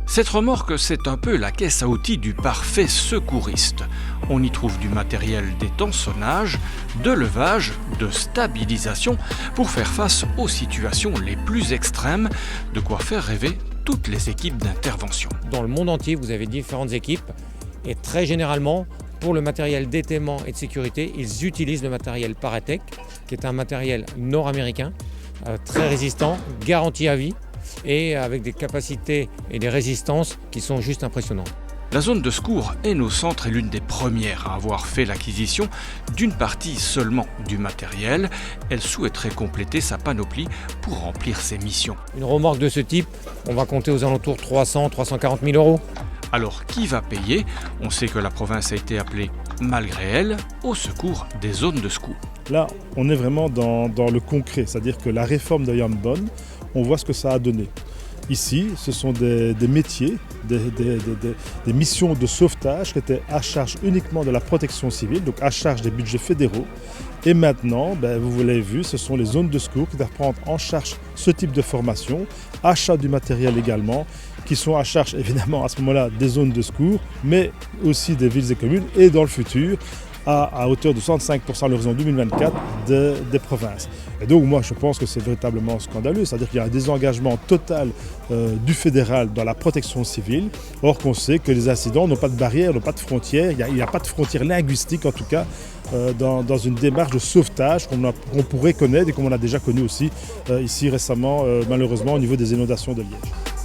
Cette remorque, c'est un peu la caisse à outils du parfait secouriste. On y trouve du matériel d'étançonnage, de levage, de stabilisation pour faire face aux situations les plus extrêmes, de quoi faire rêver toutes les équipes d'intervention. Dans le monde entier, vous avez différentes équipes et très généralement, pour le matériel d'étaiement et de sécurité, ils utilisent le matériel Paratec, qui est un matériel nord-américain, très résistant, garanti à vie et avec des capacités et des résistances qui sont juste impressionnantes. La zone de secours Hainaut-Centre est l'une des premières à avoir fait l'acquisition d'une partie seulement du matériel. Elle souhaiterait compléter sa panoplie pour remplir ses missions. Une remorque de ce type, on va compter aux alentours de 300-340 000 euros. Alors qui va payer? On sait que la province a été appelée, malgré elle, au secours des zones de secours. Là, on est vraiment dans le concret, c'est-à-dire que la réforme de Jan Bonn, on voit ce que ça a donné. Ici, ce sont des métiers, des missions de sauvetage qui étaient à charge uniquement de la protection civile, donc à charge des budgets fédéraux. Et maintenant, vous l'avez vu, ce sont les zones de secours qui doivent prendre en charge ce type de formation, achat du matériel également, qui sont à charge évidemment à ce moment-là des zones de secours, mais aussi des villes et communes, et dans le futur, à hauteur de 65% à l'horizon 2024 des provinces. Et donc moi je pense que c'est véritablement scandaleux, c'est-à-dire qu'il y a un désengagement total du fédéral dans la protection civile, or qu'on sait que les incidents n'ont pas de barrières, n'ont pas de frontières, il n'y a pas de frontières linguistiques en tout cas dans une démarche de sauvetage qu'on pourrait connaître et qu'on a déjà connu aussi ici récemment malheureusement au niveau des inondations de Liège.